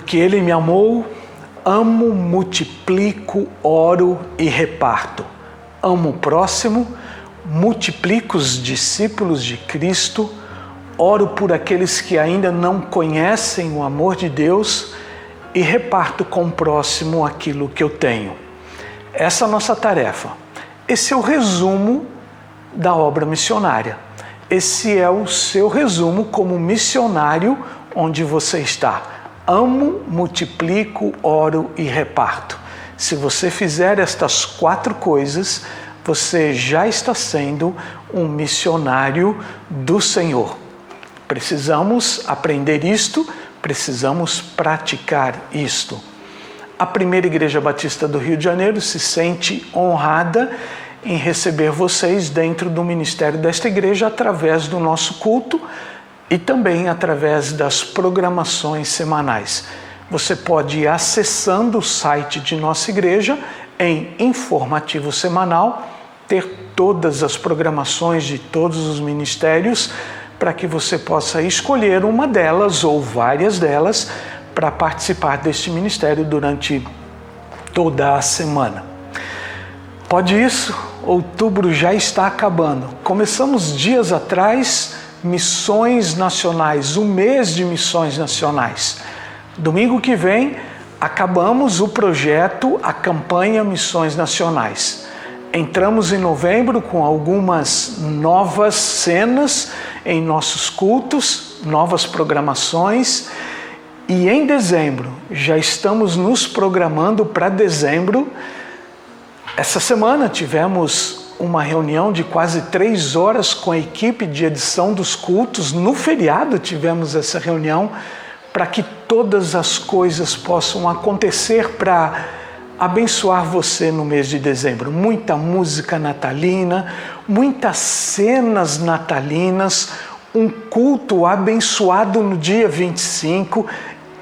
Porque Ele me amou, amo, multiplico, oro e reparto. Amo o próximo, multiplico os discípulos de Cristo, oro por aqueles que ainda não conhecem o amor de Deus e reparto com o próximo aquilo que eu tenho. Essa é a nossa tarefa. Esse é o resumo da obra missionária. Esse é o seu resumo como missionário onde você está. Amo, multiplico, oro e reparto. Se você fizer estas 4 coisas, você já está sendo um missionário do Senhor. Precisamos aprender isto, precisamos praticar isto. A Primeira Igreja Batista do Rio de Janeiro se sente honrada em receber vocês dentro do ministério desta igreja através do nosso culto e também através das programações semanais. Você pode ir acessando o site de nossa igreja em informativo semanal, ter todas as programações de todos os ministérios para que você possa escolher uma delas ou várias delas para participar deste ministério durante toda a semana. Pode isso? Outubro já está acabando. Começamos dias atrás missões nacionais, o mês de missões nacionais. Domingo que vem acabamos o projeto, a campanha Missões Nacionais. Entramos em novembro com algumas novas cenas em nossos cultos, novas programações. E em dezembro, já estamos nos programando para dezembro. Essa semana tivemos uma reunião de quase 3 horas com a equipe de edição dos cultos. No feriado tivemos essa reunião para que todas as coisas possam acontecer para abençoar você no mês de dezembro. Muita música natalina, muitas cenas natalinas, um culto abençoado no dia 25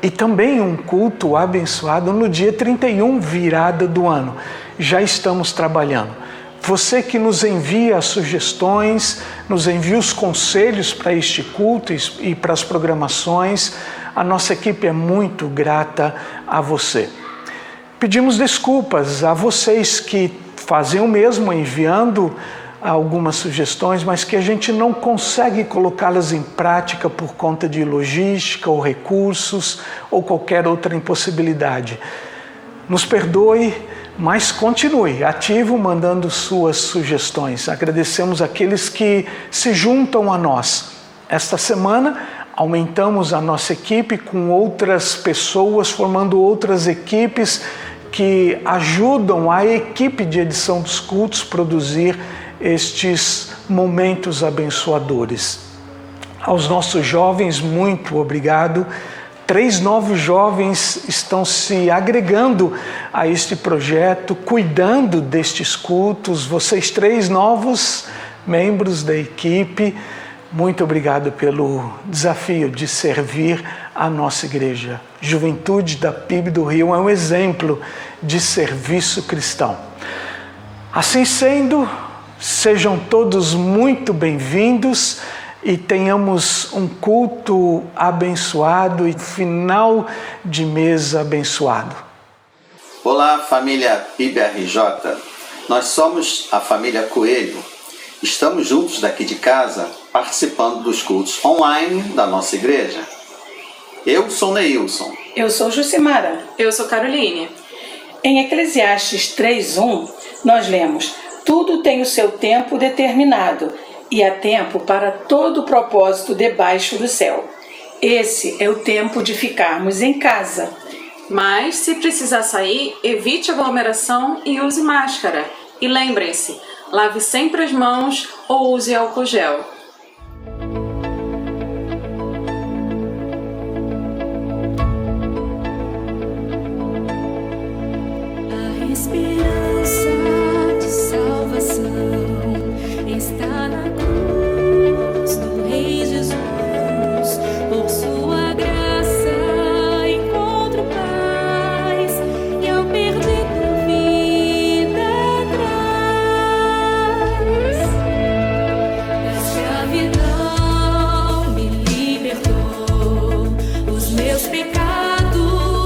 e também um culto abençoado no dia 31, virada do ano. Já estamos trabalhando. Você que nos envia as sugestões, nos envia os conselhos para este culto e para as programações, a nossa equipe é muito grata a você. Pedimos desculpas a vocês que fazem o mesmo, enviando algumas sugestões, mas que a gente não consegue colocá-las em prática por conta de logística ou recursos ou qualquer outra impossibilidade. Nos perdoe, mas continue ativo mandando suas sugestões. Agradecemos aqueles que se juntam a nós. Esta semana aumentamos a nossa equipe com outras pessoas, formando outras equipes que ajudam a equipe de edição dos cultos a produzir estes momentos abençoadores. Aos nossos jovens, muito obrigado. 3 novos jovens estão se agregando a este projeto, cuidando destes cultos. Vocês 3 novos membros da equipe, muito obrigado pelo desafio de servir a nossa igreja. Juventude da PIB do Rio é um exemplo de serviço cristão. Assim sendo, sejam todos muito bem-vindos e tenhamos um culto abençoado e final de mês abençoado. Olá, família PIB-RJ. Nós somos a família Coelho. Estamos juntos daqui de casa, participando dos cultos online da nossa igreja. Eu sou Neilson. Eu sou Jucimara. Eu sou Caroline. Em Eclesiastes 3:1, nós lemos: tudo tem o seu tempo determinado, e há tempo para todo o propósito debaixo do céu. Esse é o tempo de ficarmos em casa. Mas, se precisar sair, evite aglomeração e use máscara. E lembrem-se, lave sempre as mãos ou use álcool gel. A esperança de salvação está na cruz do Rei Jesus. Por sua graça encontro paz e ao perdido vida traz. Da escravidão me libertou, os meus pecados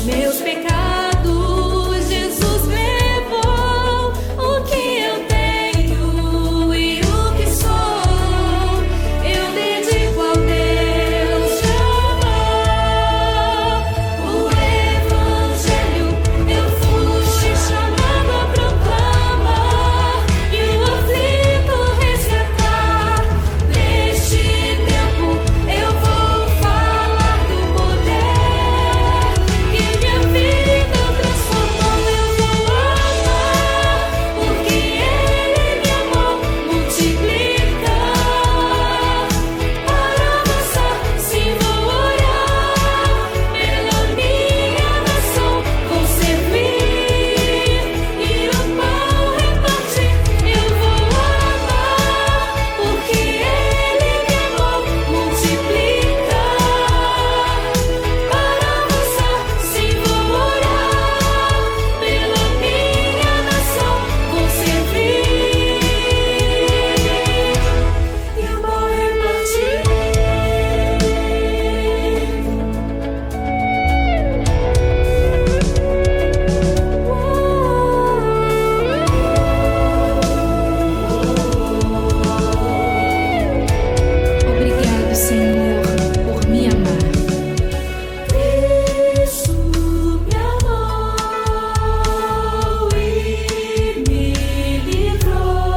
Meus pecados Jesus levou, o que eu tenho e o que sou, eu dedico ao Deus de amor. O Evangelho eu fui chamado a proclamar e o aflito resgatar. Neste tempo eu vou falar do poder que minha vida transformou. Eu vou amar porque Ele me amou, multiplicar para avançar. Sim, vou orar pela minha nação, vou servir e o pão repartir. Eu vou amar porque Ele me amou, multiplicar para avançar. Sim, vou orar pela minha nação, vou servir e o pão repartir. Obrigado, Senhor, por me amar. Cristo me amou e me livrou.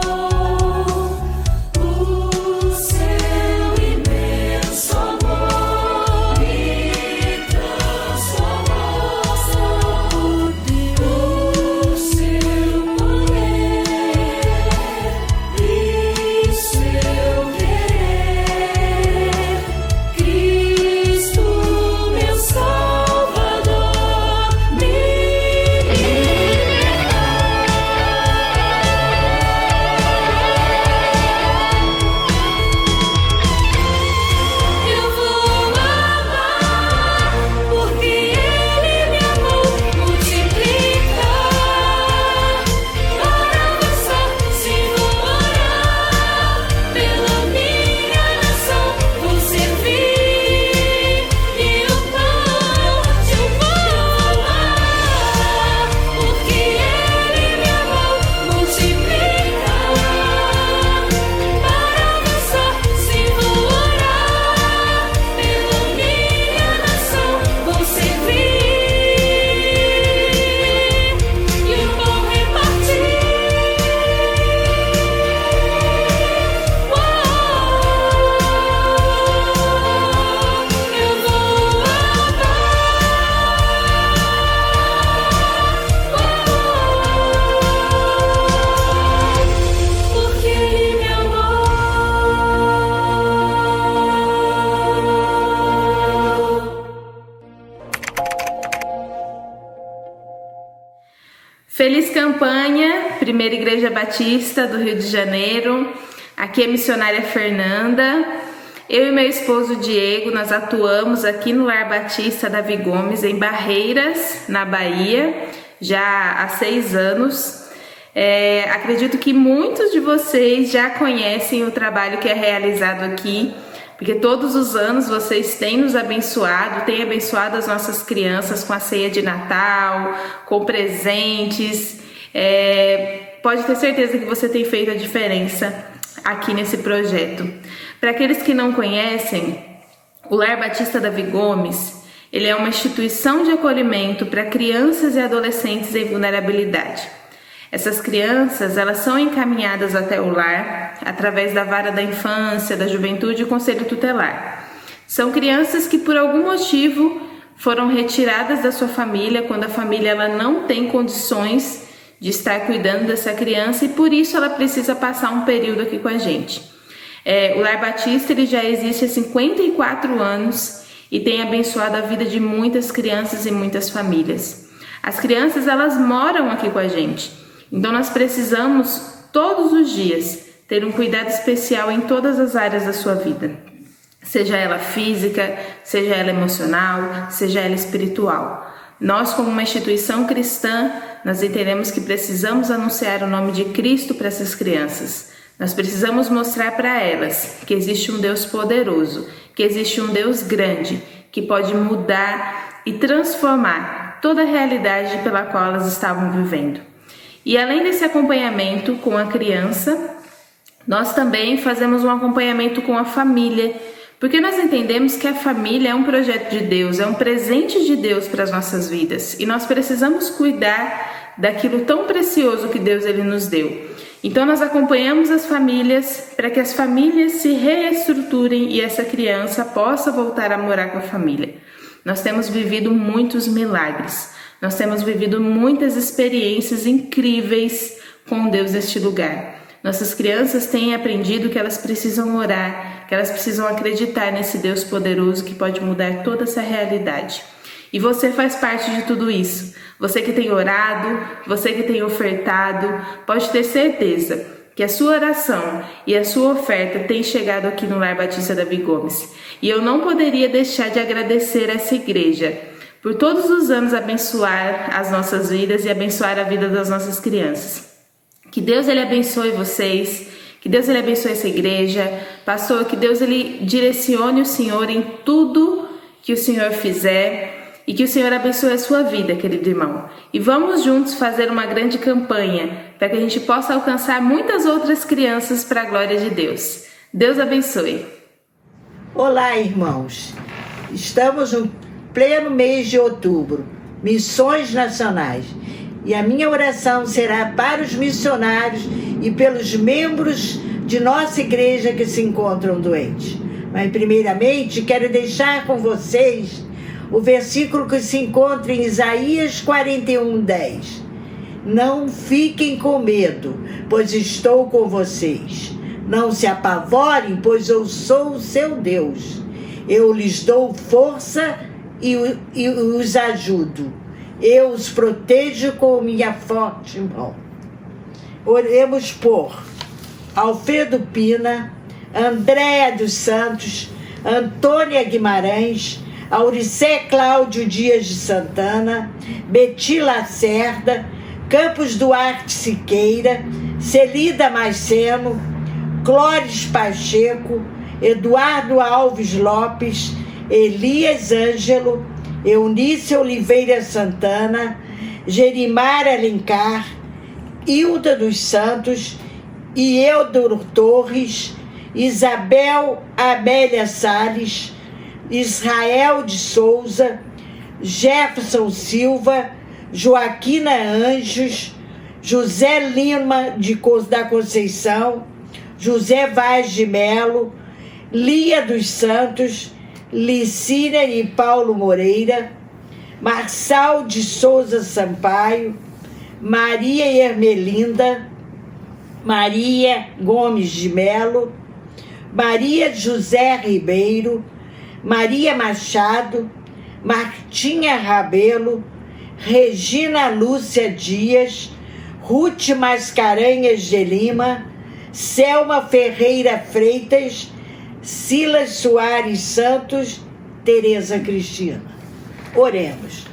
O seu imenso amor me transformou. O seu poder e seu querer. Cristo, meu Salvador, me eu vou amar porque Ele me amou, multiplicar para avançar. Sim, vou orar pela minha nação, vou servir e o pão eu vou amar porque Ele me amou, multiplicar para avançar. Sim, vou orar pela minha nação, vou servir e o pão repartir. Eu vou amar porque Ele me amou. Feliz campanha, Primeira Igreja Batista do Rio de Janeiro. Aqui é a missionária Fernanda. Eu e meu esposo Diego, nós atuamos aqui no Lar Batista Davi Gomes, em Barreiras, na Bahia, já há 6 anos. Acredito que muitos de vocês já conhecem o trabalho que é realizado aqui, porque todos os anos vocês têm nos abençoado, têm abençoado as nossas crianças com a ceia de Natal, com presentes. Pode ter certeza que você tem feito a diferença aqui nesse projeto. Para aqueles que não conhecem, o Lar Batista Davi Gomes, ele é uma instituição de acolhimento para crianças e adolescentes em vulnerabilidade. Essas crianças, elas são encaminhadas até o lar através da vara da infância, da juventude e conselho tutelar. São crianças que por algum motivo foram retiradas da sua família, quando a família ela não tem condições de estar cuidando dessa criança e por isso ela precisa passar um período aqui com a gente. O Lar Batista ele já existe há 54 anos e tem abençoado a vida de muitas crianças e muitas famílias. As crianças elas moram aqui com a gente. Então nós precisamos todos os dias ter um cuidado especial em todas as áreas da sua vida, seja ela física, seja ela emocional, seja ela espiritual. Nós, como uma instituição cristã, nós entendemos que precisamos anunciar o nome de Cristo para essas crianças. Nós precisamos mostrar para elas que existe um Deus poderoso, que existe um Deus grande, que pode mudar e transformar toda a realidade pela qual elas estavam vivendo. E além desse acompanhamento com a criança, nós também fazemos um acompanhamento com a família, porque nós entendemos que a família é um projeto de Deus, é um presente de Deus para as nossas vidas, e nós precisamos cuidar daquilo tão precioso que Deus ele nos deu. Então nós acompanhamos as famílias para que as famílias se reestruturem e essa criança possa voltar a morar com a família. Nós temos vivido muitos milagres, nós temos vivido muitas experiências incríveis com Deus neste lugar. Nossas crianças têm aprendido que elas precisam orar, que elas precisam acreditar nesse Deus poderoso que pode mudar toda essa realidade. E você faz parte de tudo isso. Você que tem orado, você que tem ofertado, pode ter certeza que a sua oração e a sua oferta tem chegado aqui no Lar Batista Davi Gomes. E eu não poderia deixar de agradecer a essa igreja por todos os anos abençoar as nossas vidas e abençoar a vida das nossas crianças. Que Deus ele abençoe vocês, que Deus ele abençoe essa igreja. Pastor, que Deus ele direcione o Senhor em tudo que o Senhor fizer. E que o Senhor abençoe a sua vida, querido irmão. E vamos juntos fazer uma grande campanha para que a gente possa alcançar muitas outras crianças para a glória de Deus. Deus abençoe. Olá, irmãos. Estamos no pleno mês de outubro, Missões Nacionais. E a minha oração será para os missionários e pelos membros de nossa igreja que se encontram doentes. Mas, primeiramente, quero deixar com vocês o versículo que se encontra em Isaías 41:10. Não fiquem com medo, pois estou com vocês. Não se apavorem, pois eu sou o seu Deus. Eu lhes dou força e os ajudo. Eu os protejo com minha forte mão. Oremos por Alfredo Pina, Andréa dos Santos, Antônia Guimarães, Auricé Cláudio Dias de Santana, Beti Lacerda, Campos Duarte Siqueira, Celida Maceno, Clóris Pacheco, Eduardo Alves Lopes, Elias Ângelo, Eunice Oliveira Santana, Gerimar Alencar, Hilda dos Santos, Ieldo Torres, Isabel Amélia Salles, Israel de Souza, Jefferson Silva, Joaquina Anjos, José Lima da Conceição, José Vaz de Melo, Lia dos Santos, Licínia e Paulo Moreira, Marçal de Souza Sampaio, Maria Ermelinda, Maria Gomes de Melo, Maria José Ribeiro, Maria Machado, Martinha Rabelo, Regina Lúcia Dias, Ruth Mascarenhas de Lima, Selma Ferreira Freitas, Silas Soares Santos, Tereza Cristina. Oremos.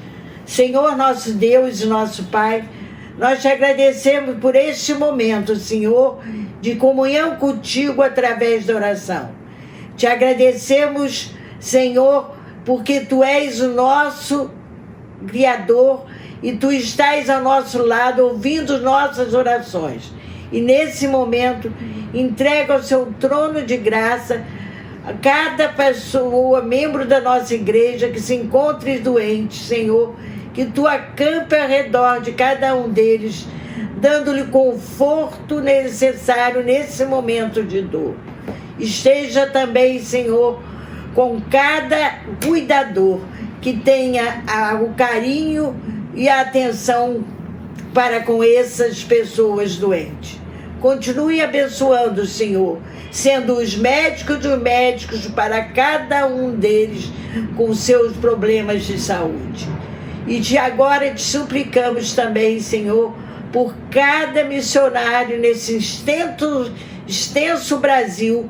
Senhor nosso Deus e nosso Pai, nós te agradecemos por este momento, Senhor, de comunhão contigo através da oração. Te agradecemos, Senhor, porque Tu és o nosso Criador e Tu estás ao nosso lado ouvindo nossas orações. E nesse momento, entrega ao Seu trono de graça a cada pessoa, membro da nossa igreja que se encontre doente, Senhor, que Tu acampe ao redor de cada um deles, dando-lhe conforto necessário nesse momento de dor. Esteja também, Senhor, com cada cuidador que tenha o carinho e a atenção para com essas pessoas doentes. Continue abençoando, Senhor, sendo os médicos dos médicos para cada um deles com seus problemas de saúde. E agora te suplicamos também, Senhor, por cada missionário nesse extenso Brasil,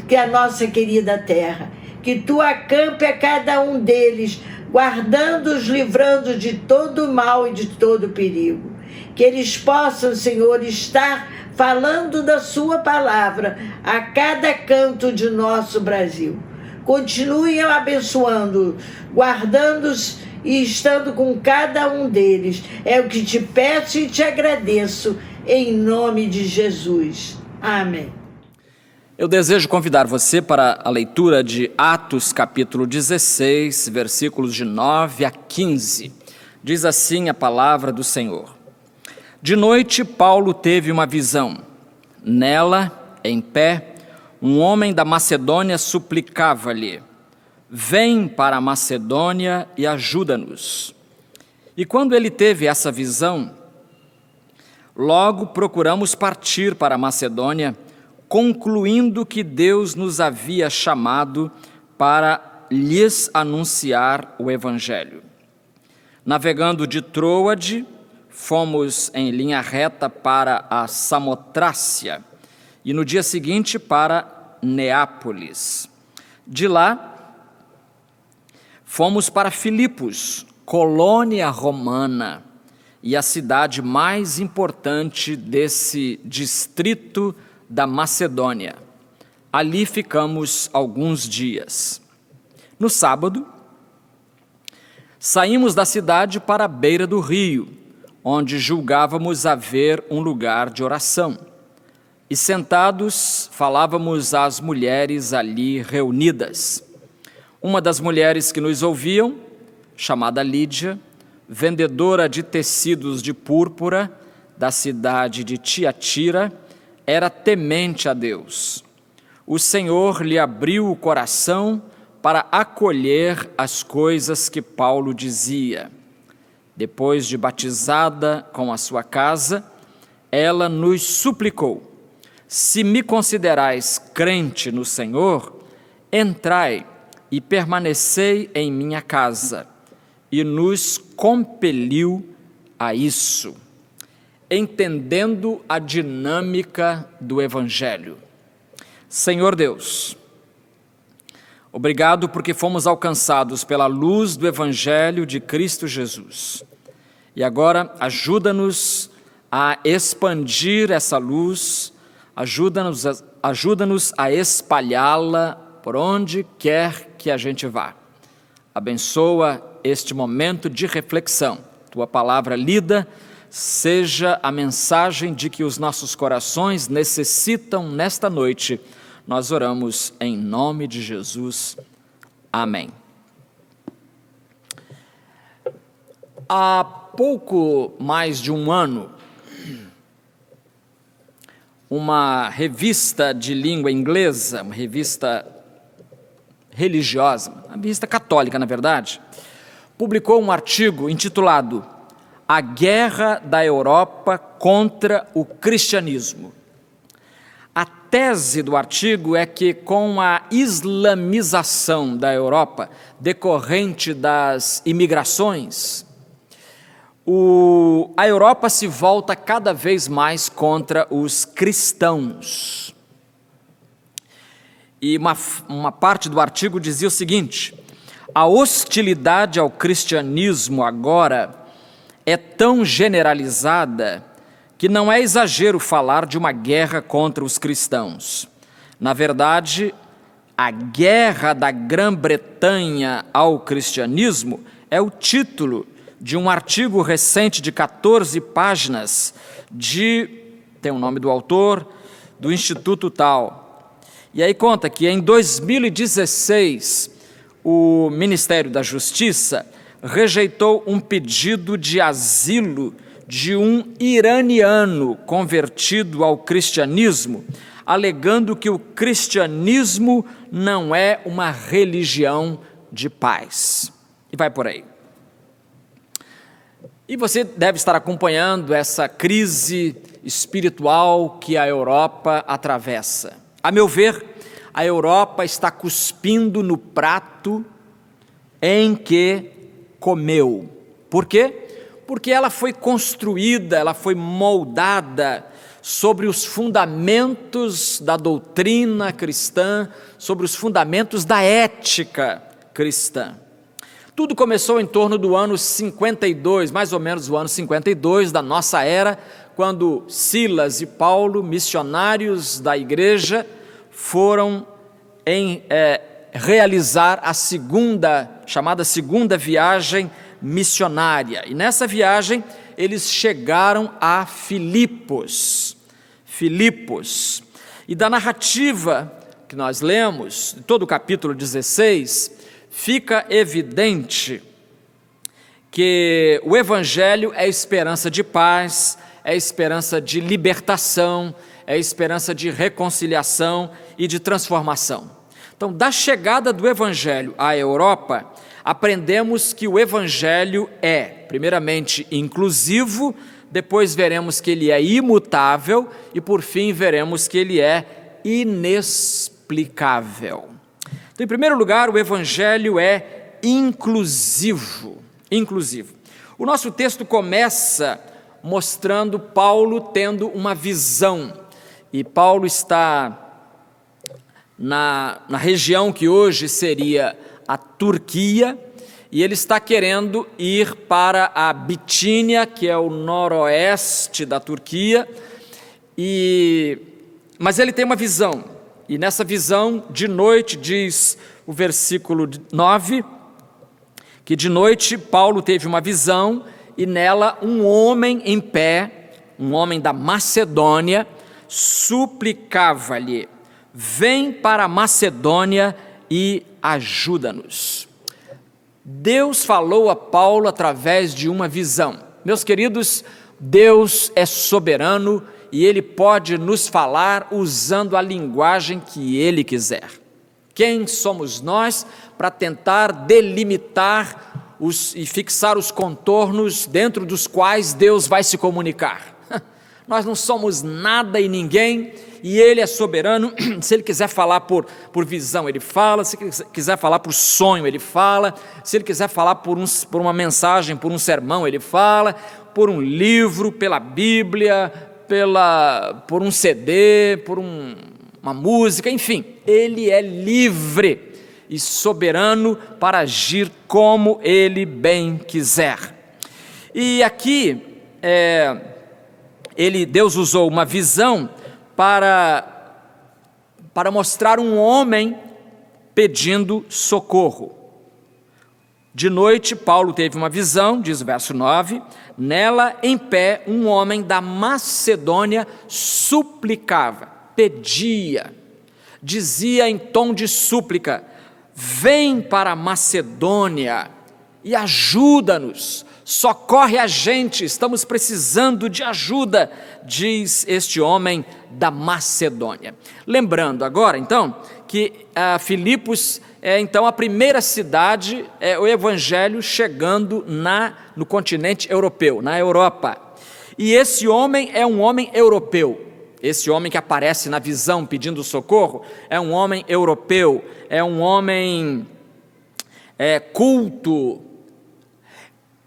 que é a nossa querida terra. Que Tu acampe a cada um deles, guardando-os, livrando de todo mal e de todo perigo. Que eles possam, Senhor, estar falando da Sua palavra a cada canto de nosso Brasil. Continue abençoando, guardando-os e estando com cada um deles. É o que te peço e te agradeço, em nome de Jesus. Amém. Eu desejo convidar você para a leitura de Atos capítulo 16, versículos de 9 a 15. Diz assim a palavra do Senhor. De noite, Paulo teve uma visão. Nela, em pé, um homem da Macedônia suplicava-lhe: vem para a Macedônia e ajuda-nos. E quando ele teve essa visão, logo procuramos partir para a Macedônia, concluindo que Deus nos havia chamado para lhes anunciar o Evangelho. Navegando de Troade, fomos em linha reta para a Samotrácia e no dia seguinte para Neápolis. De lá, fomos para Filipos, colônia romana e a cidade mais importante desse distrito da Macedônia. Ali ficamos alguns dias. No sábado, saímos da cidade para a beira do rio, onde julgávamos haver um lugar de oração. E sentados, falávamos às mulheres ali reunidas. Uma das mulheres que nos ouviam, chamada Lídia, vendedora de tecidos de púrpura da cidade de Tiatira, era temente a Deus. O Senhor lhe abriu o coração para acolher as coisas que Paulo dizia. Depois de batizada com a sua casa, ela nos suplicou: se me considerais crente no Senhor, entrai e permanecei em minha casa, e nos compeliu a isso, entendendo a dinâmica do Evangelho. Senhor Deus, obrigado porque fomos alcançados pela luz do Evangelho de Cristo Jesus. E agora ajuda-nos a expandir essa luz, ajuda-nos a espalhá-la por onde quer que a gente vá. Abençoa este momento de reflexão. Tua palavra lida seja a mensagem de que os nossos corações necessitam nesta noite. Nós oramos em nome de Jesus. Amém. Há pouco mais de um ano, uma revista de língua inglesa, uma revista religiosa, uma revista católica, na verdade, publicou um artigo intitulado A Guerra da Europa contra o Cristianismo. A tese do artigo é que, com a islamização da Europa decorrente das imigrações, a Europa se volta cada vez mais contra os cristãos. E uma parte do artigo dizia o seguinte: a hostilidade ao cristianismo agora é tão generalizada que não é exagero falar de uma guerra contra os cristãos. Na verdade, a guerra da Grã-Bretanha ao cristianismo é o título de um artigo recente de 14 páginas tem o nome do autor, do Instituto tal. E aí conta que em 2016 o Ministério da Justiça rejeitou um pedido de asilo de um iraniano convertido ao cristianismo, alegando que o cristianismo não é uma religião de paz. E vai por aí. E você deve estar acompanhando essa crise espiritual que a Europa atravessa. A meu ver, a Europa está cuspindo no prato em que comeu. Por quê? Porque ela foi construída, ela foi moldada sobre os fundamentos da doutrina cristã, sobre os fundamentos da ética cristã. Tudo começou em torno do ano 52, mais ou menos o ano 52 da nossa era, quando Silas e Paulo, missionários da igreja, foram realizar a chamada segunda viagem missionária. E nessa viagem eles chegaram a Filipos. E da narrativa que nós lemos, todo o capítulo 16, fica evidente que o Evangelho é esperança de paz, é esperança de libertação, é esperança de reconciliação e de transformação. Então, da chegada do Evangelho à Europa, aprendemos que o Evangelho é, primeiramente, inclusivo, depois veremos que ele é imutável e, por fim, veremos que ele é inexplicável. Então, em primeiro lugar, o Evangelho é inclusivo. O nosso texto começa mostrando Paulo tendo uma visão. E Paulo está na região que hoje seria a Turquia, e ele está querendo ir para a Bitínia, que é o noroeste da Turquia, mas ele tem uma visão, e nessa visão, de noite, diz o versículo 9, que de noite Paulo teve uma visão, e nela um homem em pé, um homem da Macedônia, suplicava-lhe: vem para a Macedônia e ajuda-nos. Deus falou a Paulo através de uma visão. Meus queridos, Deus é soberano e Ele pode nos falar usando a linguagem que Ele quiser. Quem somos nós para tentar delimitar e fixar os contornos dentro dos quais Deus vai se comunicar? Nós não somos nada e ninguém, e Ele é soberano. Se Ele quiser falar por visão, Ele fala. Se Ele quiser falar por sonho, Ele fala. Se Ele quiser falar por uma mensagem, por um sermão, Ele fala. Por um livro, pela Bíblia, por um CD, por uma música, enfim. Ele é livre e soberano para agir como Ele bem quiser. E aqui, Deus usou uma visão para mostrar um homem pedindo socorro. De noite, Paulo teve uma visão, diz o verso 9, nela em pé um homem da Macedônia suplicava, pedia, dizia em tom de súplica: vem para a Macedônia e ajuda-nos, socorre a gente, estamos precisando de ajuda, diz este homem da Macedônia. Lembrando agora, então, que Filipos é então a primeira cidade, o Evangelho chegando no continente europeu, na Europa. E esse homem é um homem europeu. Esse homem que aparece na visão pedindo socorro é um homem europeu, é um homem culto,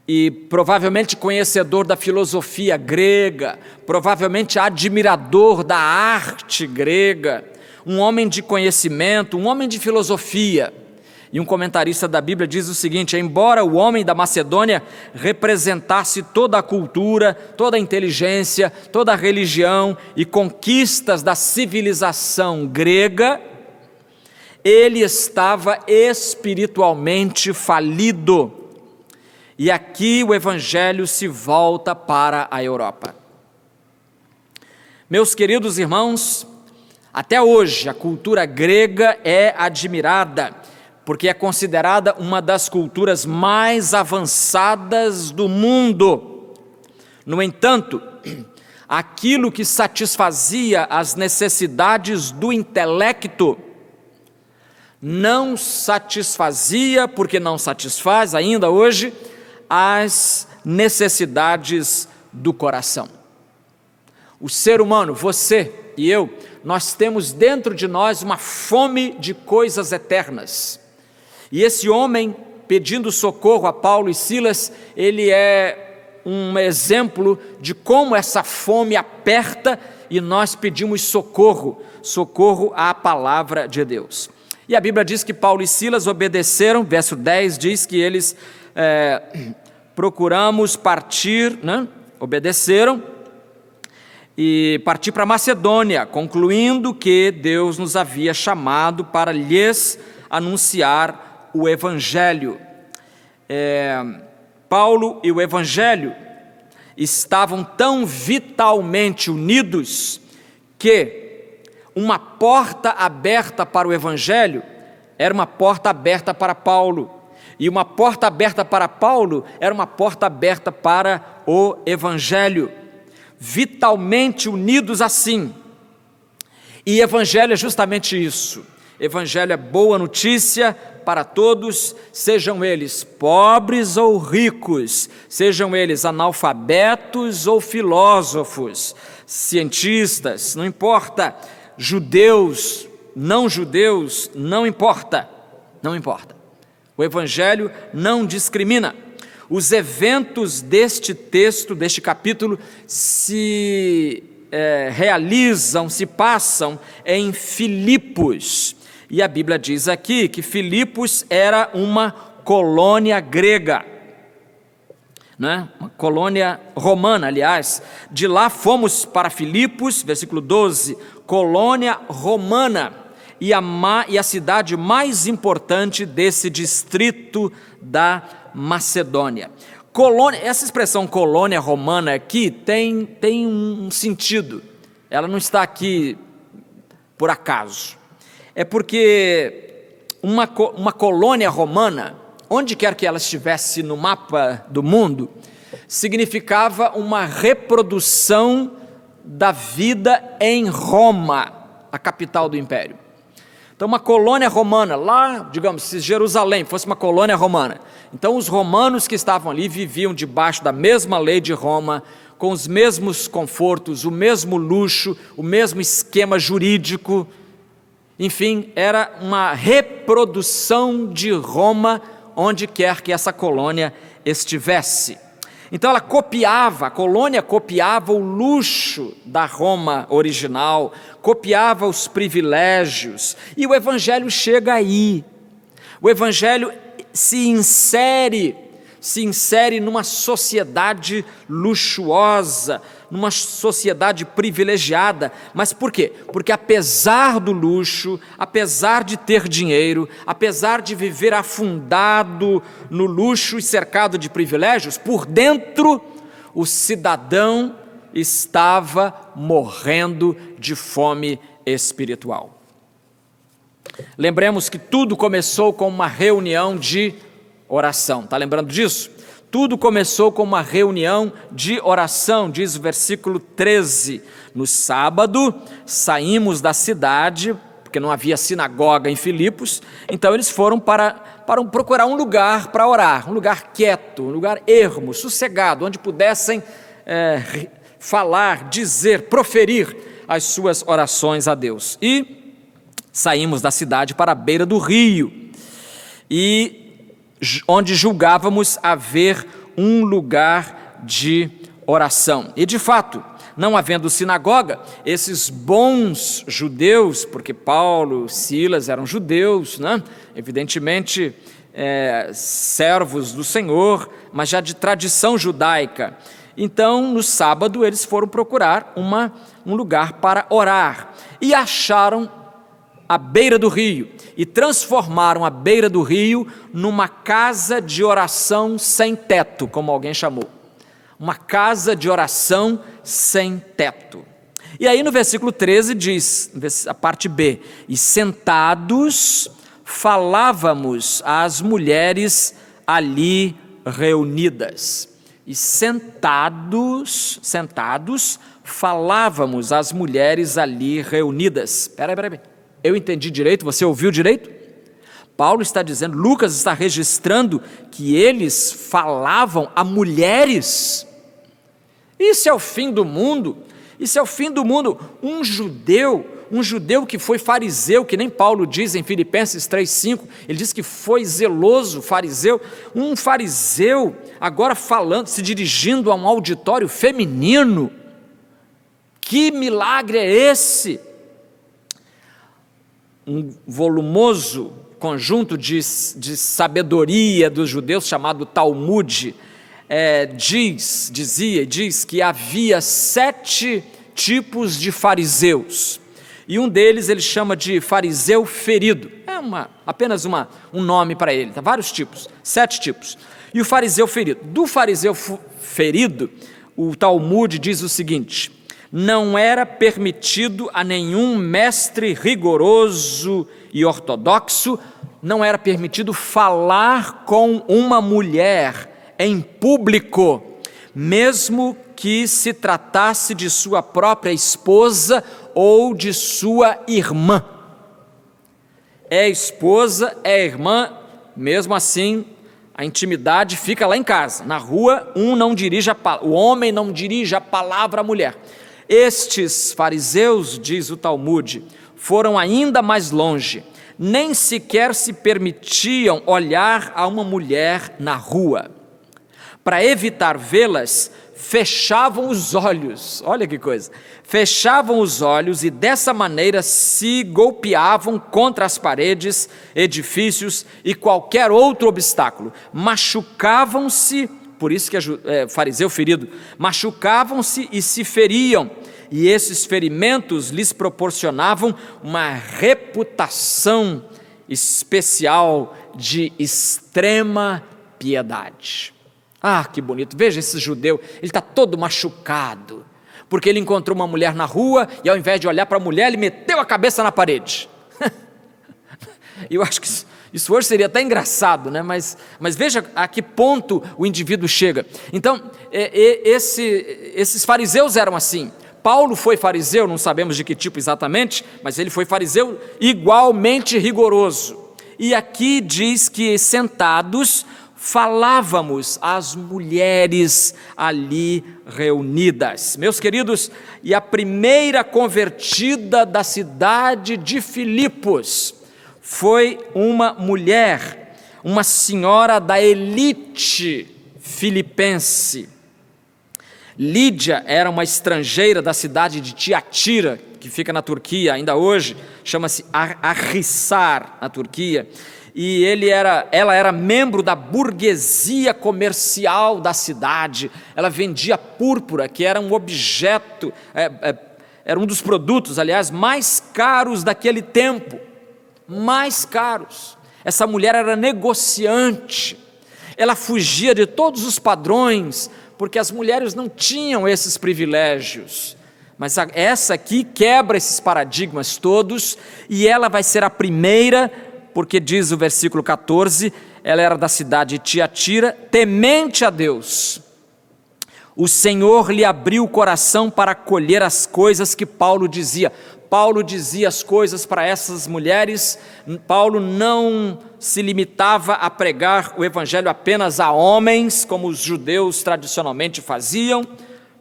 e provavelmente conhecedor da filosofia grega, provavelmente admirador da arte grega, um homem de conhecimento, um homem de filosofia. E um comentarista da Bíblia diz o seguinte: embora o homem da Macedônia representasse toda a cultura, toda a inteligência, toda a religião e conquistas da civilização grega, ele estava espiritualmente falido. E aqui o Evangelho se volta para a Europa. Meus queridos irmãos, até hoje a cultura grega é admirada, porque é considerada uma das culturas mais avançadas do mundo. No entanto, aquilo que satisfazia as necessidades do intelecto não satisfazia, porque não satisfaz ainda hoje, as necessidades do coração. O ser humano, você e eu, nós temos dentro de nós uma fome de coisas eternas. E esse homem, pedindo socorro a Paulo e Silas, ele é um exemplo de como essa fome aperta e nós pedimos socorro à palavra de Deus. E a Bíblia diz que Paulo e Silas obedeceram, verso 10 diz que eles procuramos partir, obedeceram, e partir para Macedônia, concluindo que Deus nos havia chamado para lhes anunciar o Evangelho. Paulo e o Evangelho estavam tão vitalmente unidos que uma porta aberta para o Evangelho era uma porta aberta para Paulo, e uma porta aberta para Paulo era uma porta aberta para o Evangelho, vitalmente unidos assim. E Evangelho é justamente isso. Evangelho é boa notícia para todos, sejam eles pobres ou ricos, sejam eles analfabetos ou filósofos, cientistas, não importa, judeus, não importa, não importa. O Evangelho não discrimina. Os eventos deste texto, deste capítulo, se realizam, se passam em Filipos. E a Bíblia diz aqui que Filipos era uma colônia grega, né? Uma colônia romana, aliás. De lá fomos para Filipos, versículo 12, colônia romana, e a cidade mais importante desse distrito da Macedônia. Essa expressão colônia romana aqui tem um sentido, ela não está aqui por acaso. É porque uma colônia romana, onde quer que ela estivesse no mapa do mundo, significava uma reprodução da vida em Roma, a capital do império. Então, uma colônia romana, lá, digamos, se Jerusalém fosse uma colônia romana, então os romanos que estavam ali viviam debaixo da mesma lei de Roma, com os mesmos confortos, o mesmo luxo, o mesmo esquema jurídico. Enfim, era uma reprodução de Roma onde quer que essa colônia estivesse. Então a colônia copiava o luxo da Roma original, copiava os privilégios, e o Evangelho chega aí. O Evangelho se insere numa sociedade luxuosa, numa sociedade privilegiada. Mas por quê? Porque apesar do luxo, apesar de ter dinheiro, apesar de viver afundado no luxo e cercado de privilégios, por dentro o cidadão estava morrendo de fome espiritual. Lembremos que tudo começou com uma reunião de oração. Está lembrando disso? Tudo começou com uma reunião de oração, diz o versículo 13. No sábado, saímos da cidade, porque não havia sinagoga em Filipos, então eles foram para procurar um lugar para orar, um lugar quieto, um lugar ermo, sossegado, onde pudessem falar, dizer, proferir as suas orações a Deus. E saímos da cidade para a beira do rio, e onde julgávamos haver um lugar de oração. E de fato, não havendo sinagoga, esses bons judeus, porque Paulo, Silas eram judeus, né? Evidentemente servos do Senhor, mas já de tradição judaica. Então, no sábado, eles foram procurar um lugar para orar, e acharam à beira do rio, e transformaram a beira do rio numa casa de oração sem teto, como alguém chamou. Uma casa de oração sem teto. E aí no versículo 13 diz, a parte B, e sentados falávamos às mulheres ali reunidas. E sentados falávamos às mulheres ali reunidas. Peraí. Eu entendi direito? Você ouviu direito? Paulo está dizendo, Lucas está registrando que eles falavam a mulheres. Isso é o fim do mundo. Isso é o fim do mundo. Um judeu que foi fariseu, que nem Paulo diz em Filipenses 3,5, ele diz que foi zeloso, fariseu. Um fariseu agora falando, se dirigindo a um auditório feminino. Que milagre é esse? Um volumoso conjunto de sabedoria dos judeus, chamado Talmud, diz que havia 7 tipos de fariseus, e um deles ele chama de fariseu ferido, apenas um nome para ele, vários tipos, 7 tipos, E o fariseu ferido. Do fariseu ferido, o Talmud diz o seguinte: não era permitido a nenhum mestre rigoroso e ortodoxo, não era permitido falar com uma mulher em público, mesmo que se tratasse de sua própria esposa ou de sua irmã. É esposa, é irmã, mesmo assim a intimidade fica lá em casa. Na rua, o homem não dirige a palavra à mulher. Estes fariseus, diz o Talmud, foram ainda mais longe, nem sequer se permitiam olhar a uma mulher na rua. Para evitar vê-las, fechavam os olhos, olha que coisa, fechavam os olhos e dessa maneira se golpeavam contra as paredes, edifícios e qualquer outro obstáculo, machucavam-se, por isso que é fariseu ferido, machucavam-se e se feriam, e esses ferimentos lhes proporcionavam uma reputação especial de extrema piedade. Ah, que bonito, veja esse judeu, ele está todo machucado, porque ele encontrou uma mulher na rua e ao invés de olhar para a mulher, ele meteu a cabeça na parede. Eu acho que isso hoje seria até engraçado, né? Mas veja a que ponto o indivíduo chega. Então, esses fariseus eram assim. Paulo foi fariseu, não sabemos de que tipo exatamente, mas ele foi fariseu igualmente rigoroso. E aqui diz que sentados falávamos às mulheres ali reunidas. Meus queridos, e a primeira convertida da cidade de Filipos foi uma mulher, uma senhora da elite filipense. Lídia era uma estrangeira da cidade de Tiatira, que fica na Turquia, ainda hoje, chama-se Arhisar, na Turquia, e ela era membro da burguesia comercial da cidade. Ela vendia púrpura, que era um objeto, era um dos produtos, aliás, mais caros daquele tempo, mais caros. Essa mulher era negociante, ela fugia de todos os padrões, porque as mulheres não tinham esses privilégios, mas essa aqui quebra esses paradigmas todos, e ela vai ser a primeira, porque diz o versículo 14, ela era da cidade de Tiatira, temente a Deus. O Senhor lhe abriu o coração para acolher as coisas que Paulo dizia. Paulo dizia as coisas para essas mulheres. Paulo não se limitava a pregar o evangelho apenas a homens, como os judeus tradicionalmente faziam,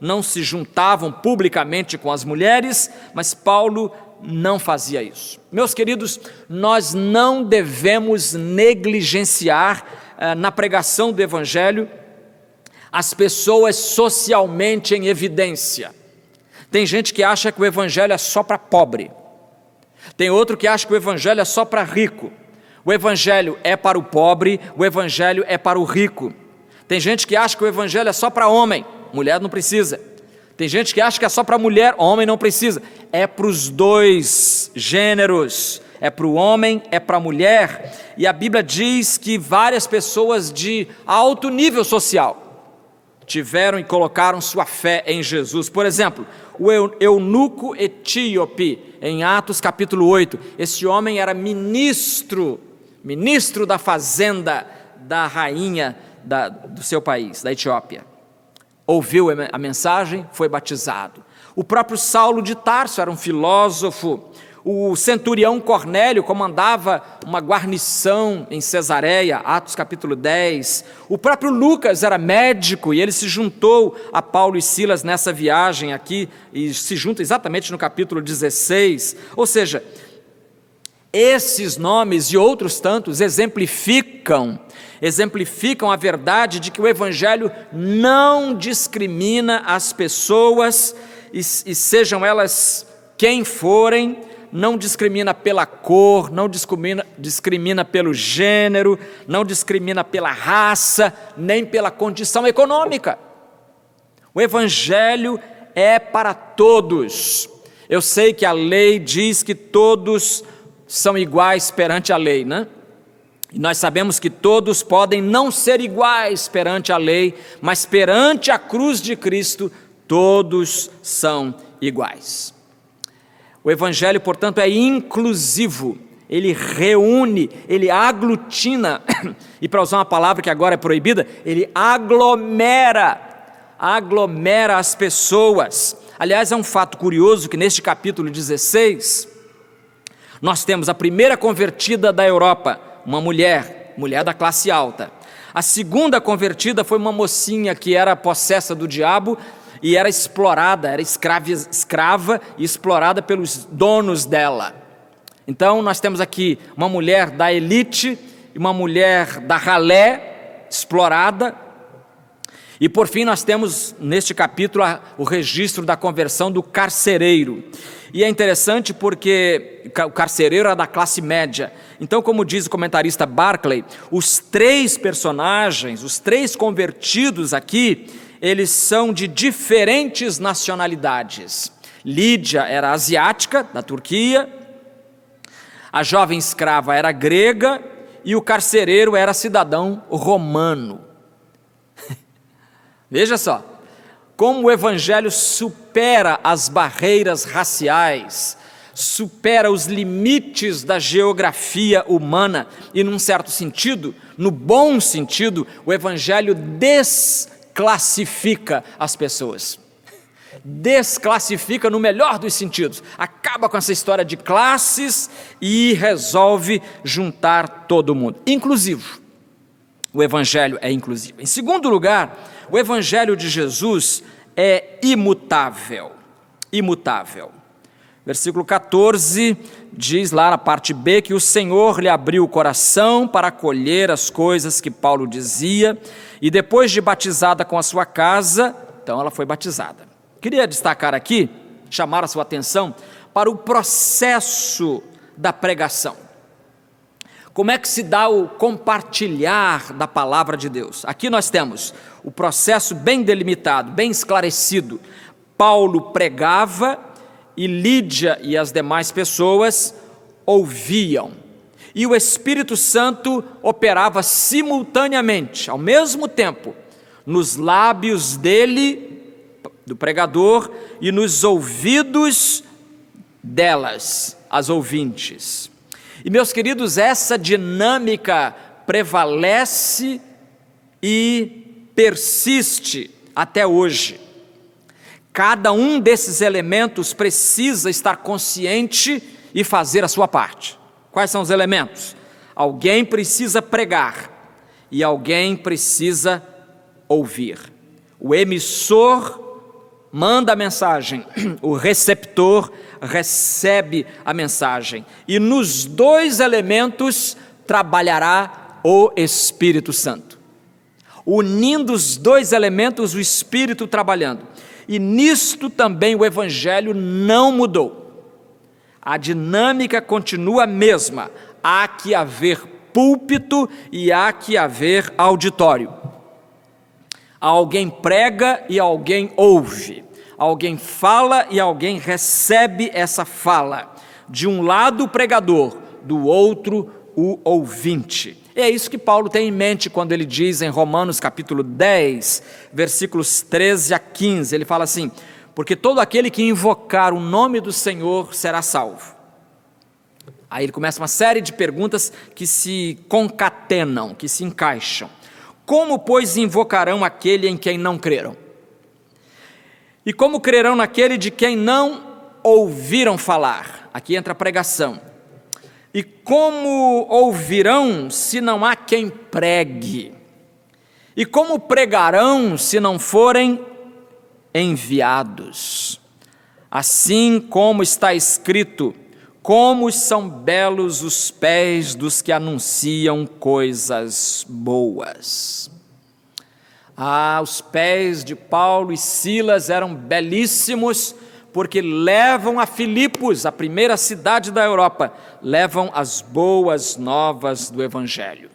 não se juntavam publicamente com as mulheres, mas Paulo não fazia isso. Meus queridos, nós não devemos negligenciar na pregação do evangelho as pessoas socialmente em evidência. Tem gente que acha que o evangelho é só para pobre, tem outro que acha que o evangelho é só para rico. O evangelho é para o pobre, o evangelho é para o rico. Tem gente que acha que o evangelho é só para homem, mulher não precisa. Tem gente que acha que é só para mulher, homem não precisa. É para os dois gêneros, é para o homem, é para a mulher. E a Bíblia diz que várias pessoas de alto nível social tiveram e colocaram sua fé em Jesus. Por exemplo, o eunuco etíope, em Atos capítulo 8, esse homem era ministro da fazenda da rainha do seu país, da Etiópia. Ouviu a mensagem, foi batizado. O próprio Saulo de Tarso era um filósofo. O centurião Cornélio comandava uma guarnição em Cesareia, Atos capítulo 10. O próprio Lucas era médico e ele se juntou a Paulo e Silas nessa viagem aqui, e se junta exatamente no capítulo 16. Ou seja, esses nomes e outros tantos exemplificam a verdade de que o evangelho não discrimina as pessoas, e sejam elas quem forem, não discrimina pela cor, não discrimina pelo gênero, não discrimina pela raça, nem pela condição econômica. O evangelho é para todos. Eu sei que a lei diz que todos são iguais perante a lei, né? E nós sabemos que todos podem não ser iguais perante a lei, mas perante a cruz de Cristo, todos são iguais. O Evangelho, portanto, é inclusivo, ele reúne, ele aglutina, e para usar uma palavra que agora é proibida, ele aglomera as pessoas. Aliás, é um fato curioso que neste capítulo 16, nós temos a primeira convertida da Europa, uma mulher da classe alta. A segunda convertida foi uma mocinha que era possessa do diabo e era explorada, era escrava e explorada pelos donos dela. Então nós temos aqui uma mulher da elite e uma mulher da ralé, explorada. E por fim nós temos neste capítulo o registro da conversão do carcereiro. E é interessante porque o carcereiro era da classe média. Então, como diz o comentarista Barclay, os três personagens, os três convertidos aqui, eles são de diferentes nacionalidades. Lídia era asiática, da Turquia, a jovem escrava era grega e o carcereiro era cidadão romano. Veja só, como o Evangelho supera as barreiras raciais, supera os limites da geografia humana e, num certo sentido, no bom sentido, o Evangelho desclassifica as pessoas. Desclassifica no melhor dos sentidos, acaba com essa história de classes e resolve juntar todo mundo. Inclusivo, o Evangelho é inclusivo. Em segundo lugar, o Evangelho de Jesus é imutável, imutável. Versículo 14 diz lá na parte B que o Senhor lhe abriu o coração para acolher as coisas que Paulo dizia, e depois de batizada com a sua casa, então ela foi batizada. Queria destacar aqui, chamar a sua atenção para o processo da pregação. Como é que se dá o compartilhar da palavra de Deus? Aqui nós temos o processo bem delimitado, bem esclarecido. Paulo pregava e Lídia e as demais pessoas ouviam. E o Espírito Santo operava simultaneamente, ao mesmo tempo, nos lábios dele, do pregador, e nos ouvidos delas, as ouvintes. E, meus queridos, essa dinâmica prevalece e persiste até hoje. Cada um desses elementos precisa estar consciente e fazer a sua parte. Quais são os elementos? Alguém precisa pregar e alguém precisa ouvir. O emissor manda a mensagem, o receptor recebe a mensagem. E nos dois elementos trabalhará o Espírito Santo. Unindo os dois elementos, o Espírito trabalhando. E nisto também o Evangelho não mudou. A dinâmica continua a mesma. Há que haver púlpito e há que haver auditório. Alguém prega e alguém ouve. Alguém fala e alguém recebe essa fala. De um lado o pregador, do outro o ouvinte. E é isso que Paulo tem em mente quando ele diz em Romanos capítulo 10, versículos 13 a 15. Ele fala assim: porque todo aquele que invocar o nome do Senhor será salvo. Aí ele começa uma série de perguntas que se concatenam, que se encaixam. Como, pois, invocarão aquele em quem não creram? E como crerão naquele de quem não ouviram falar? Aqui entra a pregação. E como ouvirão se não há quem pregue? E como pregarão se não forem enviados? Assim como está escrito: como são belos os pés dos que anunciam coisas boas. Os pés de Paulo e Silas eram belíssimos, porque levam a Filipos, a primeira cidade da Europa, levam as boas novas do Evangelho.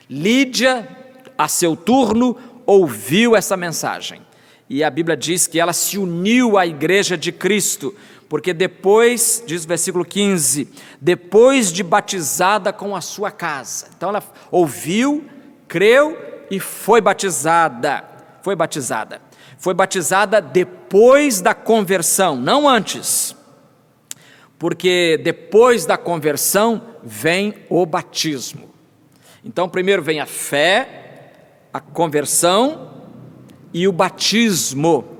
Lídia, a seu turno, ouviu essa mensagem e a Bíblia diz que ela se uniu à igreja de Cristo, porque depois, diz o versículo 15, depois de batizada com a sua casa. Então ela ouviu, creu e foi batizada. Foi batizada. Foi batizada depois da conversão, não antes. Porque depois da conversão vem o batismo. Então primeiro vem a fé, a conversão e o batismo.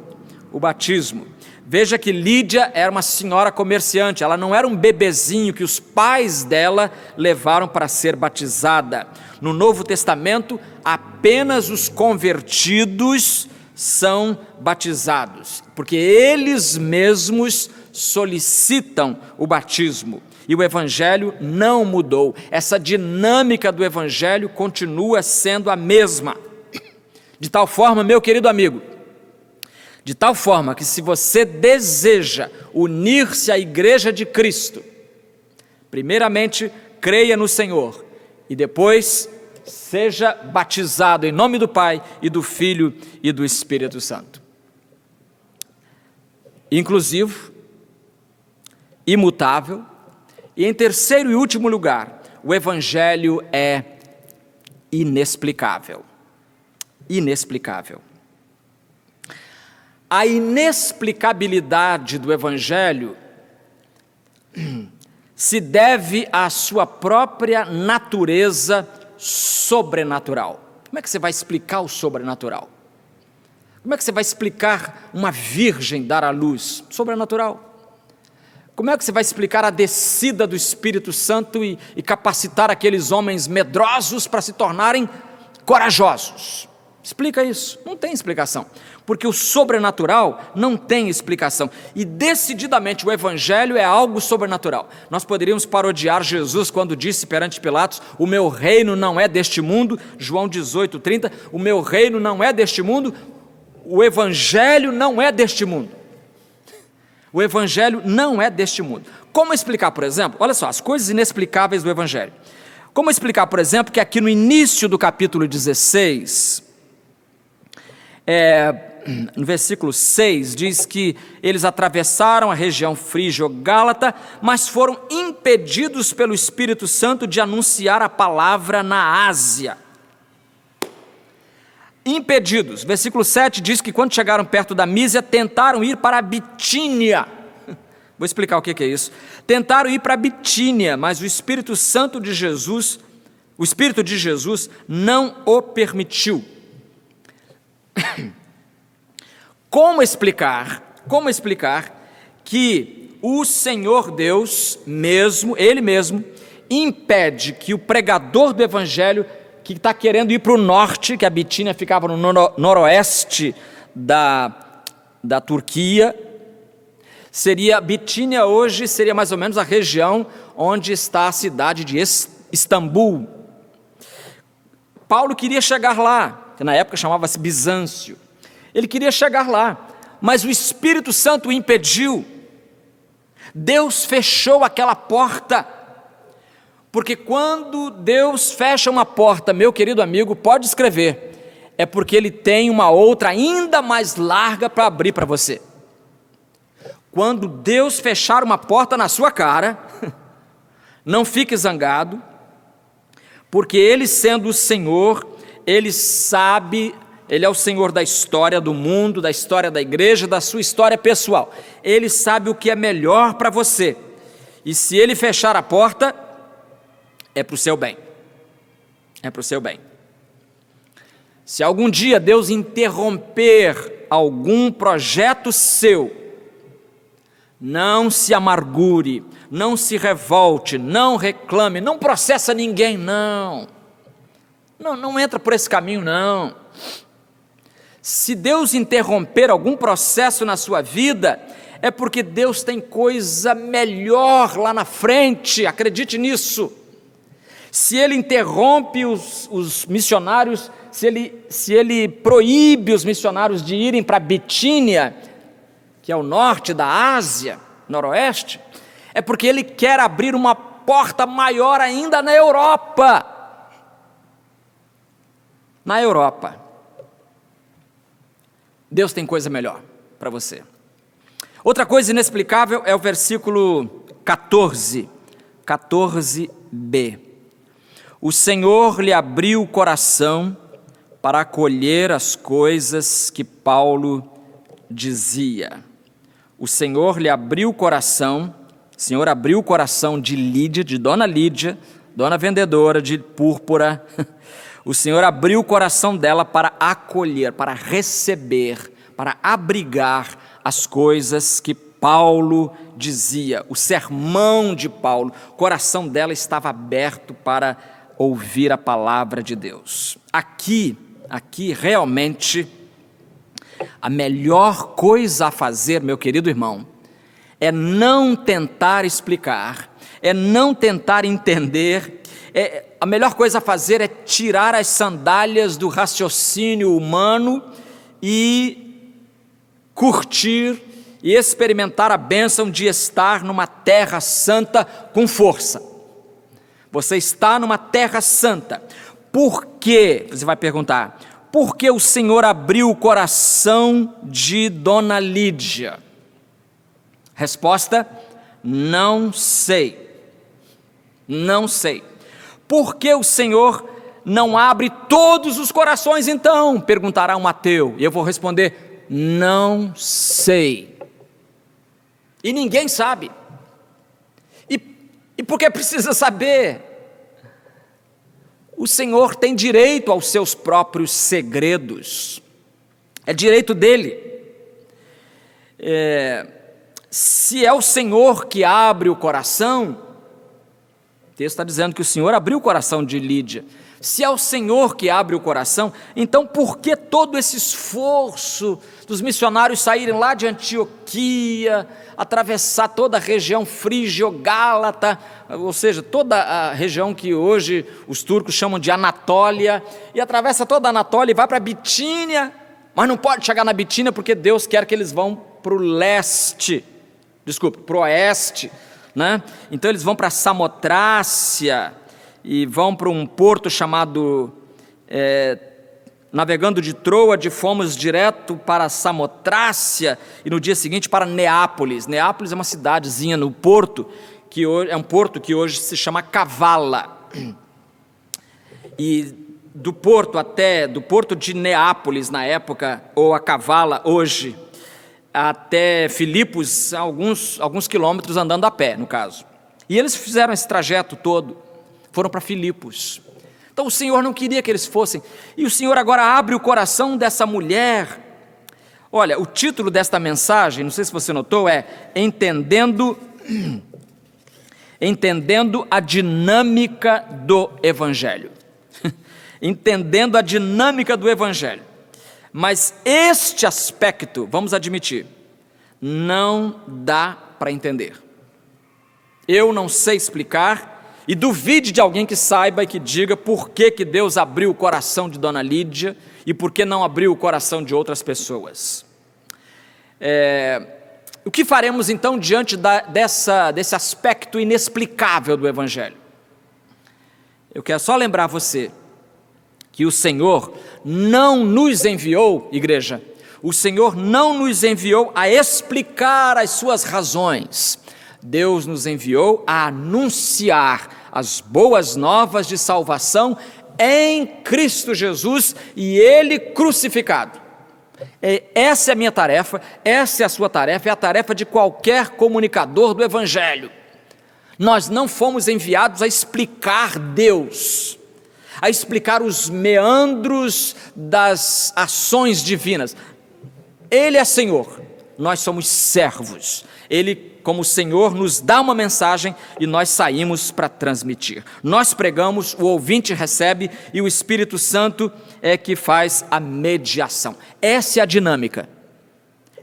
O batismo. Veja que Lídia era uma senhora comerciante, ela não era um bebezinho que os pais dela levaram para ser batizada. No Novo Testamento, apenas os convertidos são batizados, porque eles mesmos solicitam o batismo. E o Evangelho não mudou, essa dinâmica do Evangelho continua sendo a mesma. De tal forma, meu querido amigo, de tal forma que se você deseja unir-se à igreja de Cristo, primeiramente creia no Senhor e depois seja batizado em nome do Pai e do Filho e do Espírito Santo. Inclusivo, imutável, e em terceiro e último lugar, o Evangelho é inexplicável. Inexplicável. A inexplicabilidade do Evangelho se deve à sua própria natureza sobrenatural. Como é que você vai explicar o sobrenatural? Como é que você vai explicar uma virgem dar à luz? Sobrenatural. Como é que você vai explicar a descida do Espírito Santo e capacitar aqueles homens medrosos para se tornarem corajosos? Explica isso. Não tem explicação. Porque o sobrenatural não tem explicação. E decididamente o Evangelho é algo sobrenatural. Nós poderíamos parodiar Jesus quando disse perante Pilatos: o meu reino não é deste mundo. João 18:30, o meu reino não é deste mundo. O Evangelho não é deste mundo. O Evangelho não é deste mundo. Como explicar, por exemplo, olha só, as coisas inexplicáveis do Evangelho. Como explicar, por exemplo, que aqui no início do capítulo 16... no versículo 6, diz que eles atravessaram a região frígio-gálata, mas foram impedidos pelo Espírito Santo de anunciar a palavra na Ásia. Impedidos. Versículo 7 diz que quando chegaram perto da Mísia, tentaram ir para a Bitínia. Vou explicar o que é isso. Tentaram ir para a Bitínia, mas o Espírito Santo de Jesus, o Espírito de Jesus não o permitiu. Como explicar que o Senhor Deus mesmo, Ele mesmo, impede que o pregador do Evangelho, que está querendo ir para o norte, que a Bitínia ficava no noroeste da Turquia, Bitínia hoje seria mais ou menos a região onde está a cidade de Istambul. Paulo queria chegar lá, que na época chamava-se Bizâncio. Ele queria chegar lá, mas o Espírito Santo o impediu. Deus fechou aquela porta, porque quando Deus fecha uma porta, meu querido amigo, pode escrever, é porque Ele tem uma outra ainda mais larga para abrir para você. Quando Deus fechar uma porta na sua cara, não fique zangado, porque Ele sendo o Senhor, Ele sabe, Ele é o Senhor da história do mundo, da história da igreja, da sua história pessoal. Ele sabe o que é melhor para você. E se Ele fechar a porta, é para o seu bem. É para o seu bem. Se algum dia Deus interromper algum projeto seu, não se amargure, não se revolte, não reclame, não processa ninguém, não entra por esse caminho, não. Se Deus interromper algum processo na sua vida, é porque Deus tem coisa melhor lá na frente, acredite nisso. Se Ele interrompe os missionários, se ele proíbe os missionários de irem para Bitínia, que é o norte da Ásia, noroeste, é porque Ele quer abrir uma porta maior ainda na Europa. Na Europa. Deus tem coisa melhor para você. Outra coisa inexplicável é o versículo 14b. O Senhor lhe abriu o coração para acolher as coisas que Paulo dizia. O Senhor lhe abriu o coração, o Senhor abriu o coração de Lídia, de Dona Lídia, dona vendedora de púrpura. O Senhor abriu o coração dela para acolher, para receber, para abrigar as coisas que Paulo dizia. O sermão de Paulo, o coração dela estava aberto para ouvir a palavra de Deus. Aqui realmente, a melhor coisa a fazer, meu querido irmão, é não tentar explicar, é não tentar entender, a melhor coisa a fazer é tirar as sandálias do raciocínio humano e curtir e experimentar a bênção de estar numa terra santa com força. Você está numa terra santa. Por quê? Você vai perguntar, por que o Senhor abriu o coração de Dona Lídia? Resposta, não sei. Não sei. Por que o Senhor não abre todos os corações então? Perguntará um ateu. E eu vou responder, não sei. E ninguém sabe. E por que precisa saber? O Senhor tem direito aos seus próprios segredos. É direito dele. Se é o Senhor que abre o coração, o texto está dizendo que o Senhor abriu o coração de Lídia. Se é o Senhor que abre o coração, então por que todo esse esforço dos missionários saírem lá de Antioquia, atravessar toda a região frígio-gálata, ou seja, toda a região que hoje os turcos chamam de Anatólia, e atravessa toda a Anatólia e vai para Bitínia, mas não pode chegar na Bitínia porque Deus quer que eles vão para o oeste, né? Então eles vão para Samotrácia, e vão para um porto chamado, navegando de Troade, fomos direto para Samotrácia, e no dia seguinte para Neápolis. Neápolis é uma cidadezinha no porto, que hoje, é um porto que hoje se chama Kavala. E do porto de Neápolis na época, ou a Kavala hoje, até Filipos, alguns quilômetros andando a pé, no caso. E eles fizeram esse trajeto todo, foram para Filipos. Então o Senhor não queria que eles fossem, e o Senhor agora abre o coração dessa mulher. Olha, o título desta mensagem, não sei se você notou, é Entendendo a dinâmica do Evangelho. Entendendo a dinâmica do Evangelho. Mas este aspecto, vamos admitir, não dá para entender. Eu não sei explicar, e duvide de alguém que saiba e que diga por que Deus abriu o coração de Dona Lídia e por que não abriu o coração de outras pessoas. O que faremos então diante desse aspecto inexplicável do Evangelho? Eu quero só lembrar você que o Senhor não nos enviou, igreja, o Senhor não nos enviou a explicar as suas razões. Deus nos enviou a anunciar as boas novas de salvação em Cristo Jesus e Ele crucificado. Essa é a minha tarefa, essa é a sua tarefa, é a tarefa de qualquer comunicador do Evangelho. Nós não fomos enviados a explicar Deus, a explicar os meandros das ações divinas. Ele é Senhor, nós somos servos. Ele, como Senhor, nos dá uma mensagem e nós saímos para transmitir. Nós pregamos, o ouvinte recebe e o Espírito Santo é que faz a mediação. Essa é a dinâmica.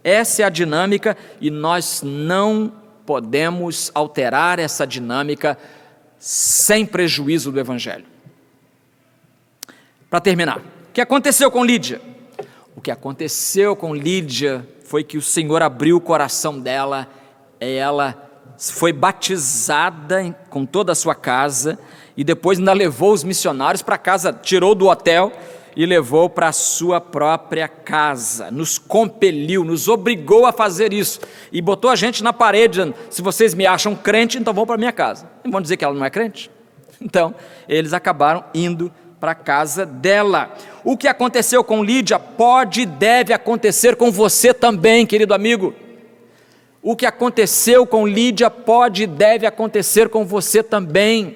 Essa é a dinâmica e nós não podemos alterar essa dinâmica sem prejuízo do Evangelho. Para terminar, o que aconteceu com Lídia? O que aconteceu com Lídia foi que o Senhor abriu o coração dela, ela foi batizada com toda a sua casa e depois ainda levou os missionários para casa, tirou do hotel e levou para a sua própria casa. Nos compeliu, nos obrigou a fazer isso. E botou a gente na parede, dizendo, se vocês me acham crente, então vão para a minha casa. Não vão dizer que ela não é crente? Então, eles acabaram indo para a casa dela. O que aconteceu com Lídia pode e deve acontecer com você também, querido amigo. O que aconteceu com Lídia pode e deve acontecer com você também.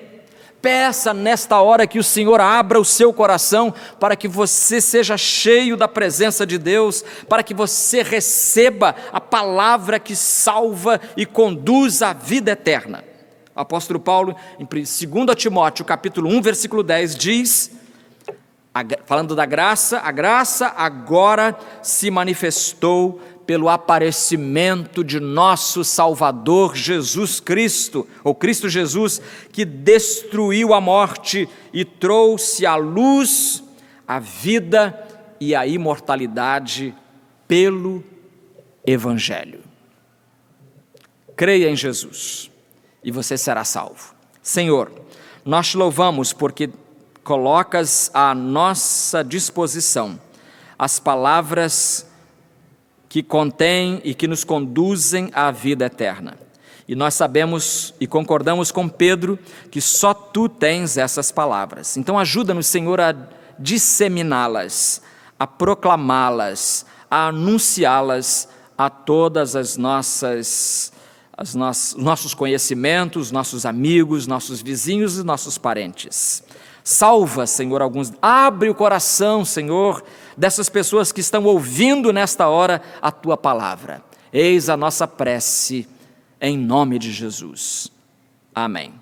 Peça nesta hora que o Senhor abra o seu coração para que você seja cheio da presença de Deus, para que você receba a palavra que salva e conduz à vida eterna. O apóstolo Paulo, em 2 Timóteo, capítulo 1, versículo 10, diz, falando da graça, a graça agora se manifestou pelo aparecimento de nosso Salvador Jesus Cristo, ou Cristo Jesus, que destruiu a morte e trouxe à luz a vida e a imortalidade pelo Evangelho. Creia em Jesus e você será salvo. Senhor, nós te louvamos porque colocas à nossa disposição as palavras que contêm e que nos conduzem à vida eterna. E nós sabemos e concordamos com Pedro que só Tu tens essas palavras. Então ajuda-nos, Senhor, a disseminá-las, a proclamá-las, a anunciá-las a todas os nossos conhecimentos, nossos amigos, nossos vizinhos e nossos parentes. Salva, Senhor, alguns. Abre o coração, Senhor, dessas pessoas que estão ouvindo nesta hora a Tua palavra. Eis a nossa prece, em nome de Jesus. Amém.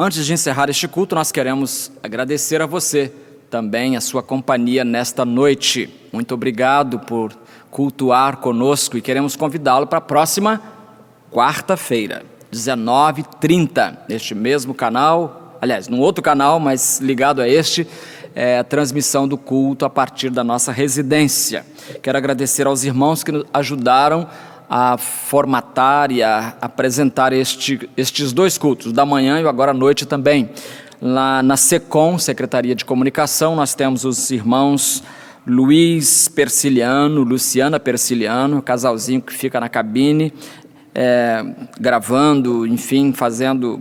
Antes de encerrar este culto, nós queremos agradecer a você também, a sua companhia nesta noite. Muito obrigado por cultuar conosco e queremos convidá-lo para a próxima quarta-feira, 19h30, neste mesmo canal, aliás, num outro canal, mas ligado a este, a transmissão do culto a partir da nossa residência. Quero agradecer aos irmãos que nos ajudaram a formatar e a apresentar estes dois cultos, da manhã e agora à noite também. Lá na SECOM, Secretaria de Comunicação, nós temos os irmãos Luiz Persiliano, Luciana Persiliano, casalzinho que fica na cabine, gravando, enfim,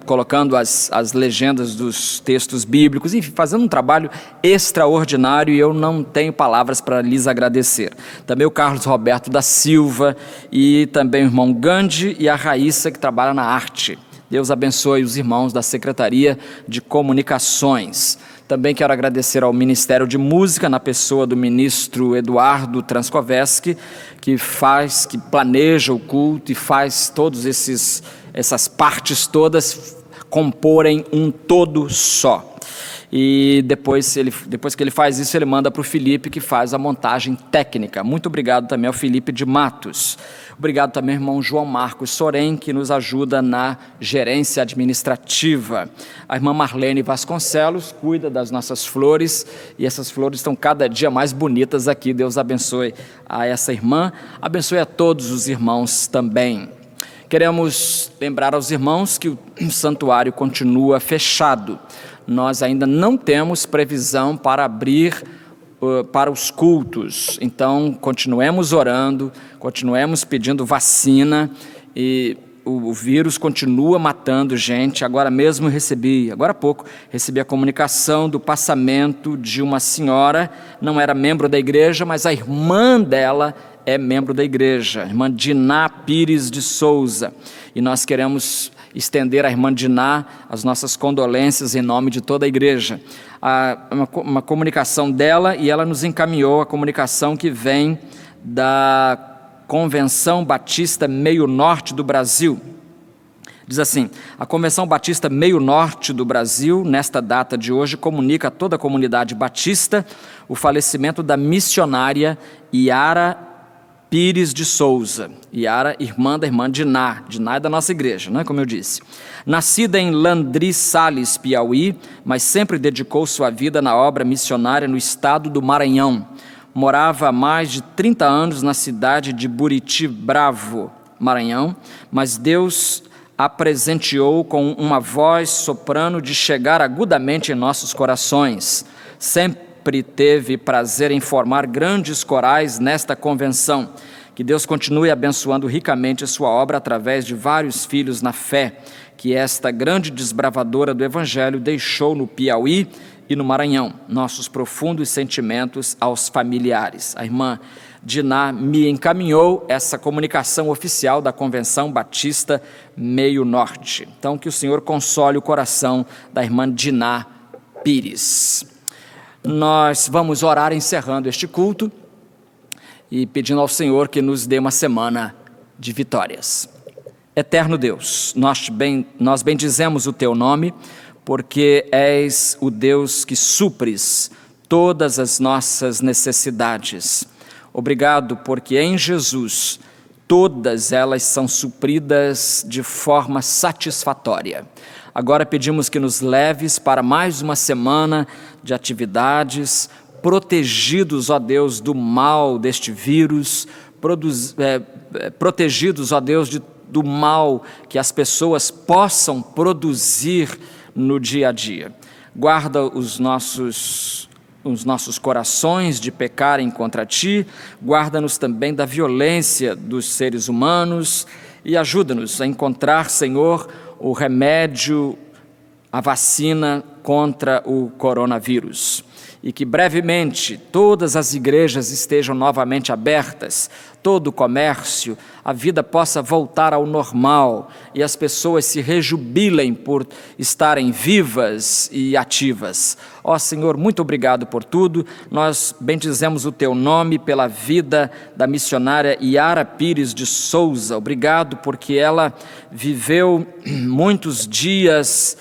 colocando as legendas dos textos bíblicos, enfim, fazendo um trabalho extraordinário, e eu não tenho palavras para lhes agradecer. Também o Carlos Roberto da Silva e também o irmão Gandhi e a Raíssa, que trabalha na arte. Deus abençoe os irmãos da Secretaria de Comunicações. Também quero agradecer ao Ministério de Música, na pessoa do ministro Eduardo Transcoveski, que planeja o culto e faz todas essas partes todas comporem um todo só. E depois que ele faz isso, ele manda para o Felipe, que faz a montagem técnica. Muito obrigado também ao Felipe de Matos. Obrigado também ao irmão João Marcos Sorém, que nos ajuda na gerência administrativa. A irmã Marlene Vasconcelos cuida das nossas flores, e essas flores estão cada dia mais bonitas aqui. Deus abençoe a essa irmã, abençoe a todos os irmãos também. Queremos lembrar aos irmãos que o santuário continua fechado. Nós ainda não temos previsão para abrir para os cultos, então continuemos orando, continuemos pedindo vacina, e o vírus continua matando gente. Agora há pouco recebi a comunicação do passamento de uma senhora, não era membro da igreja, mas a irmã dela é membro da igreja, a irmã Diná Pires de Souza, e nós queremos estender à irmã Diná as nossas condolências em nome de toda a igreja. Uma comunicação dela, e ela nos encaminhou a comunicação que vem da Convenção Batista Meio Norte do Brasil. Diz assim: a Convenção Batista Meio Norte do Brasil, nesta data de hoje, comunica a toda a comunidade batista o falecimento da missionária Yara Pires de Souza. Yara, irmã da irmã Diná. Diná é da nossa igreja, não é, como eu disse. Nascida em Landri Sales, Piauí, mas sempre dedicou sua vida na obra missionária no estado do Maranhão. Morava há mais de 30 anos na cidade de Buriti Bravo, Maranhão, mas Deus a presenteou com uma voz soprano de chegar agudamente em nossos corações. Sempre teve prazer em formar grandes corais nesta convenção. Que Deus continue abençoando ricamente a sua obra através de vários filhos na fé que esta grande desbravadora do Evangelho deixou no Piauí e no Maranhão. Nossos profundos sentimentos aos familiares. A irmã Diná me encaminhou essa comunicação oficial da Convenção Batista Meio Norte. Então, que o Senhor console o coração da irmã Diná Pires. Nós vamos orar encerrando este culto e pedindo ao Senhor que nos dê uma semana de vitórias. Eterno Deus, nós bendizemos o Teu nome, porque és o Deus que supres todas as nossas necessidades. Obrigado, porque em Jesus todas elas são supridas de forma satisfatória. Agora pedimos que nos leves para mais uma semana de atividades, protegidos, ó Deus, do mal deste vírus, protegidos, ó Deus, do mal que as pessoas possam produzir no dia a dia. Guarda os nossos corações de pecarem contra Ti, guarda-nos também da violência dos seres humanos e ajuda-nos a encontrar, Senhor, o remédio, a vacina contra o coronavírus. E que brevemente todas as igrejas estejam novamente abertas, todo o comércio, a vida possa voltar ao normal e as pessoas se rejubilem por estarem vivas e ativas. Ó Senhor, muito obrigado por tudo. Nós bendizemos o Teu nome pela vida da missionária Yara Pires de Souza. Obrigado porque ela viveu muitos dias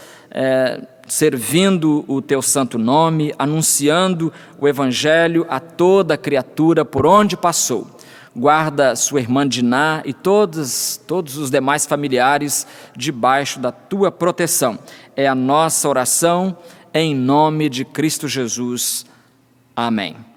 servindo o teu santo nome, anunciando o evangelho a toda criatura por onde passou. Guarda sua irmã Diná e todos os demais familiares debaixo da tua proteção. É a nossa oração em nome de Cristo Jesus. Amém.